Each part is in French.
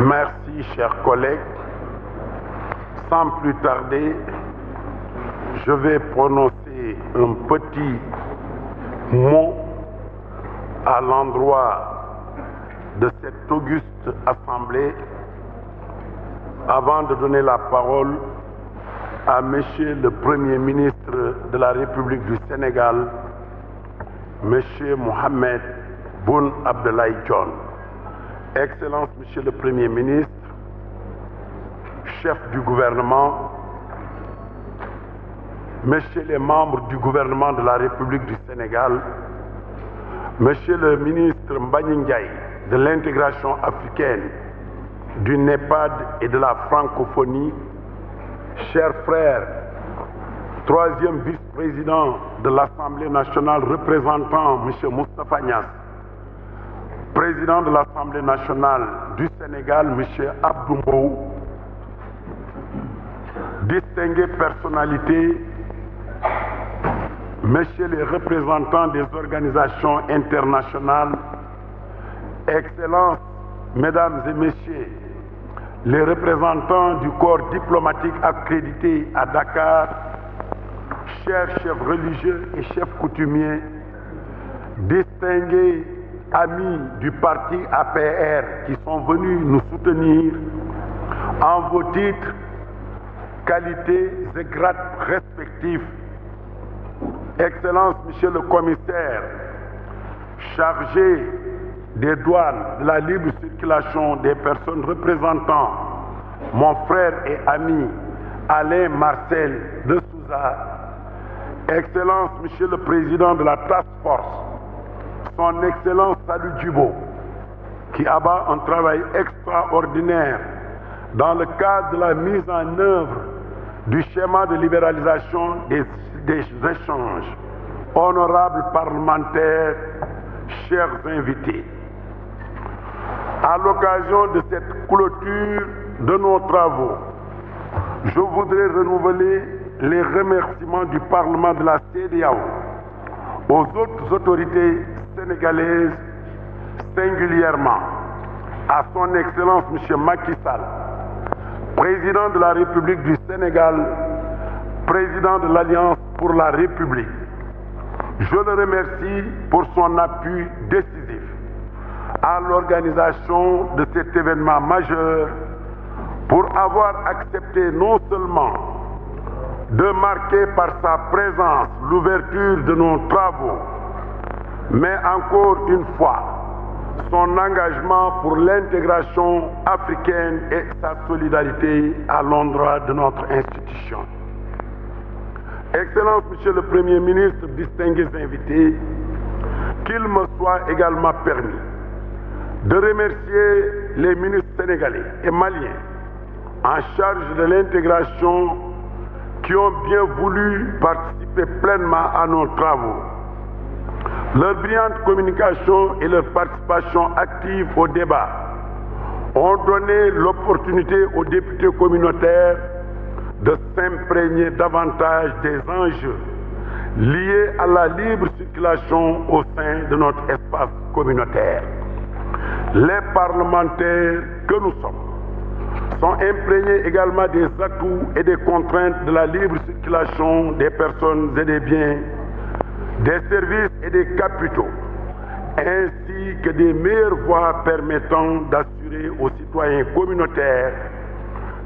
Merci, chers collègues. Sans plus tarder, je vais prononcer un petit mot à l'endroit de cette auguste assemblée avant de donner la parole à Monsieur le Premier ministre de la République du Sénégal, Monsieur Mohamed Boun Abdallah Dionne. Excellence, Monsieur le Premier ministre, chef du gouvernement, Messieurs les membres du gouvernement de la République du Sénégal, Monsieur le ministre Mbagnick Ndiaye de l'intégration africaine, du NEPAD et de la francophonie, chers frères, troisième vice-président de l'Assemblée nationale représentant M. Moustapha Niasse, président de l'Assemblée nationale du Sénégal, M. Abdou Mbow, distinguées personnalités, messieurs les représentants des organisations internationales, Excellences, mesdames et messieurs, les représentants du corps diplomatique accrédité à Dakar, chers chefs religieux et chefs coutumiers, distingués amis du parti APR qui sont venus nous soutenir en vos titres, qualités et grades respectifs, Excellence, Monsieur le Commissaire, chargé des douanes, de la libre circulation des personnes représentant mon frère et ami Alain Marcel de Souza, Excellence, Monsieur le Président de la Task Force, Son Excellence Salou Djibo, qui abat un travail extraordinaire dans le cadre de la mise en œuvre du schéma de libéralisation des échanges. Honorables parlementaires, chers invités, à l'occasion de cette clôture de nos travaux, je voudrais renouveler les remerciements du Parlement de la CEDEAO aux autres autorités sénégalaises, singulièrement à son Excellence M. Macky Sall, président de la République du Sénégal, président de l'Alliance pour la République. Je le remercie pour son appui décisif à l'organisation de cet événement majeur, pour avoir accepté non seulement de marquer par sa présence l'ouverture de nos travaux, mais encore une fois son engagement pour l'intégration africaine et sa solidarité à l'endroit de notre institution. Excellence, Monsieur le Premier ministre, distingués invités, qu'il me soit également permis de remercier les ministres sénégalais et maliens en charge de l'intégration qui ont bien voulu participer pleinement à nos travaux. Leur brillante communication et leur participation active au débat ont donné l'opportunité aux députés communautaires de s'imprégner davantage des enjeux liés à la libre circulation au sein de notre espace communautaire. Les parlementaires que nous sommes sont imprégnés également des atouts et des contraintes de la libre circulation des personnes et des biens, des services et des capitaux, ainsi que des meilleures voies permettant d'assurer aux citoyens communautaires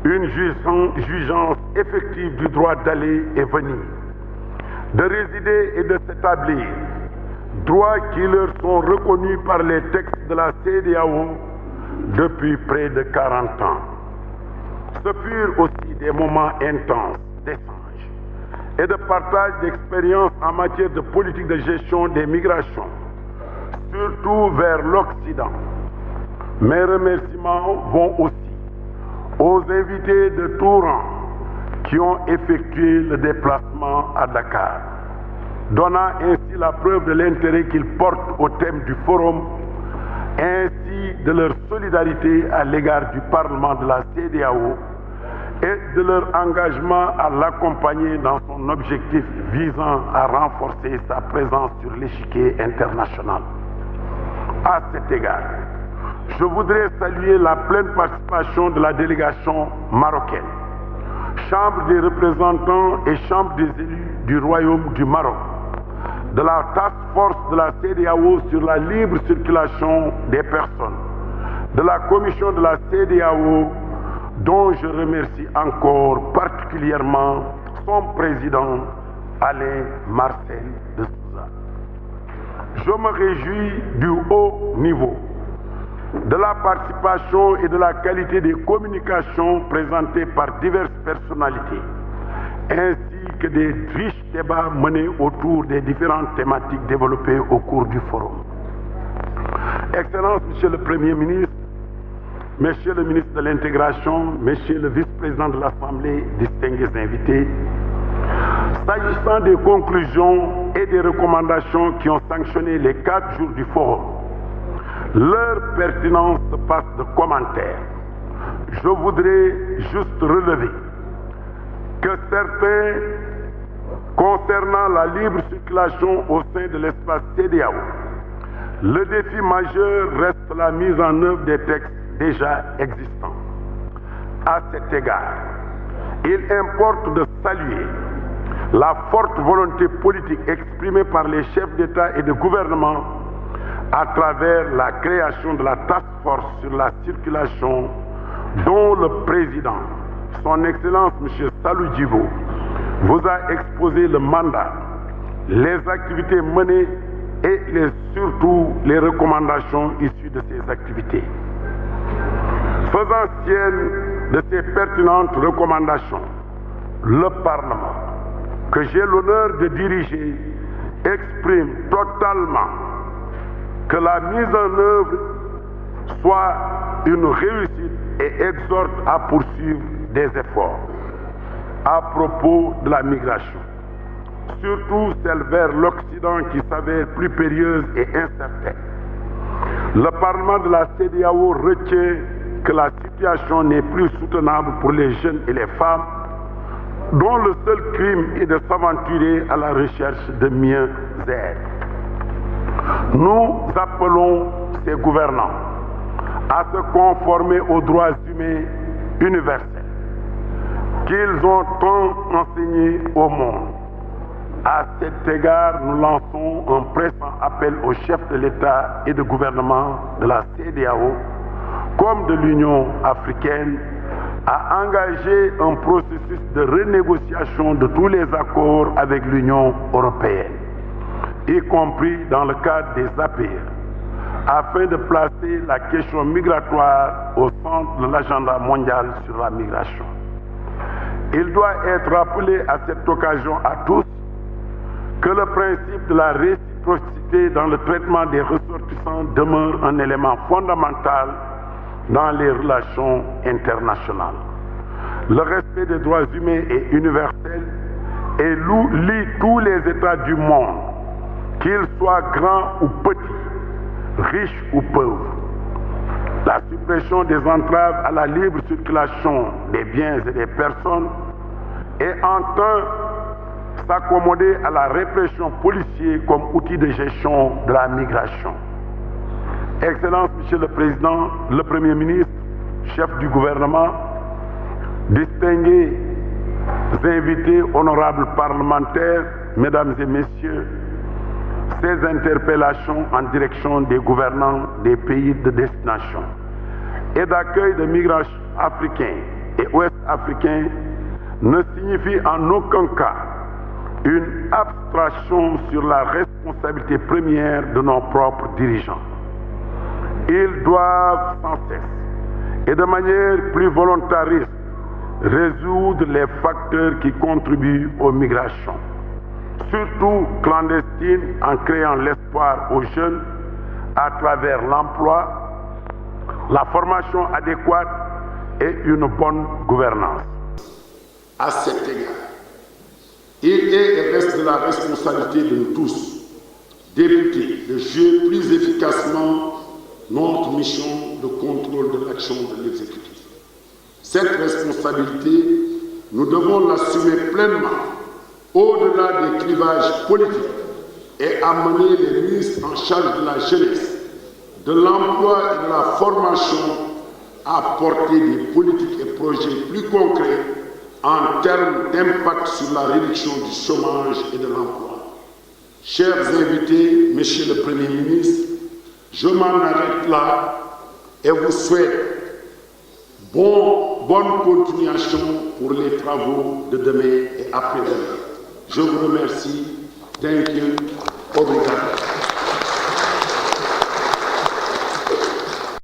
une jouissance effective du droit d'aller et venir, de résider et de s'établir, droits qui leur sont reconnus par les textes de la CEDEAO depuis près de 40 ans. Ce furent aussi des moments intenses d'échange et de partage d'expériences en matière de politique de gestion des migrations, surtout vers l'Occident. Mes remerciements vont aussi aux invités de tout rang qui ont effectué le déplacement à Dakar, donnant ainsi la preuve de l'intérêt qu'ils portent au thème du forum, ainsi de leur solidarité à l'égard du Parlement de la CEDEAO et de leur engagement à l'accompagner dans son objectif visant à renforcer sa présence sur l'échiquier international. À cet égard, je voudrais saluer la pleine participation de la délégation marocaine, Chambre des représentants et Chambre des élus du Royaume du Maroc, de la Task Force de la CEDEAO sur la libre circulation des personnes, de la Commission de la CEDEAO, dont je remercie encore particulièrement son président, Alain Marcel de Souza. Je me réjouis du haut niveau de la participation et de la qualité des communications présentées par diverses personnalités, ainsi que des riches débats menés autour des différentes thématiques développées au cours du forum. Excellence, Monsieur le Premier ministre, Monsieur le ministre de l'Intégration, Monsieur le vice-président de l'Assemblée, distingués invités, s'agissant des conclusions et des recommandations qui ont sanctionné les 4 jours du forum, leur pertinence se passe de commentaires. Je voudrais juste relever que certains, concernant la libre circulation au sein de l'espace CEDEAO, le défi majeur reste la mise en œuvre des textes déjà existants. À cet égard, il importe de saluer la forte volonté politique exprimée par les chefs d'État et de gouvernement à travers la création de la Task Force sur la circulation dont le président, son Excellence M. Salou Djibo, vous a exposé le mandat, les activités menées et surtout les recommandations issues de ces activités. Faisant sienne de ces pertinentes recommandations, le Parlement, que j'ai l'honneur de diriger, exprime totalement que la mise en œuvre soit une réussite et exhorte à poursuivre des efforts à propos de la migration, surtout celle vers l'Occident qui s'avère plus périlleuse et incertaine. Le Parlement de la CEDEAO retient que la situation n'est plus soutenable pour les jeunes et les femmes, dont le seul crime est de s'aventurer à la recherche de mieux-être. Nous appelons ces gouvernants à se conformer aux droits humains universels qu'ils ont tant enseignés au monde. À cet égard, nous lançons un pressant appel aux chefs de l'État et de gouvernement de la CEDEAO comme de l'Union africaine à engager un processus de renégociation de tous les accords avec l'Union européenne, y compris dans le cadre des APR, afin de placer la question migratoire au centre de l'agenda mondial sur la migration. Il doit être rappelé à cette occasion à tous que le principe de la réciprocité dans le traitement des ressortissants demeure un élément fondamental dans les relations internationales. Le respect des droits humains est universel et lie tous les États du monde, qu'ils soient grands ou petits, riches ou pauvres. La suppression des entraves à la libre circulation des biens et des personnes et entend s'accommoder à la répression policière comme outil de gestion de la migration. Excellence, Monsieur le Président, le Premier ministre, chef du gouvernement, distingués invités, honorables parlementaires, Mesdames et Messieurs, ces interpellations en direction des gouvernants des pays de destination et d'accueil de migrants africains et ouest-africains ne signifient en aucun cas une abstraction sur la responsabilité première de nos propres dirigeants. Ils doivent sans cesse et de manière plus volontariste résoudre les facteurs qui contribuent aux migrations, surtout clandestines, en créant l'espoir aux jeunes à travers l'emploi, la formation adéquate et une bonne gouvernance. À cet égard, il est et reste de la responsabilité de nous tous, députés, de jouer plus efficacement notre mission de contrôle de l'action de l'exécutif. Cette responsabilité, nous devons l'assumer pleinement au-delà des clivages politiques et amener les ministres en charge de la jeunesse, de l'emploi et de la formation à porter des politiques et projets plus concrets en termes d'impact sur la réduction du chômage et de l'emploi. Chers invités, Monsieur le Premier ministre, je m'en arrête là et vous souhaite bonne continuation pour les travaux de demain et après-demain. Je vous remercie. Thank you.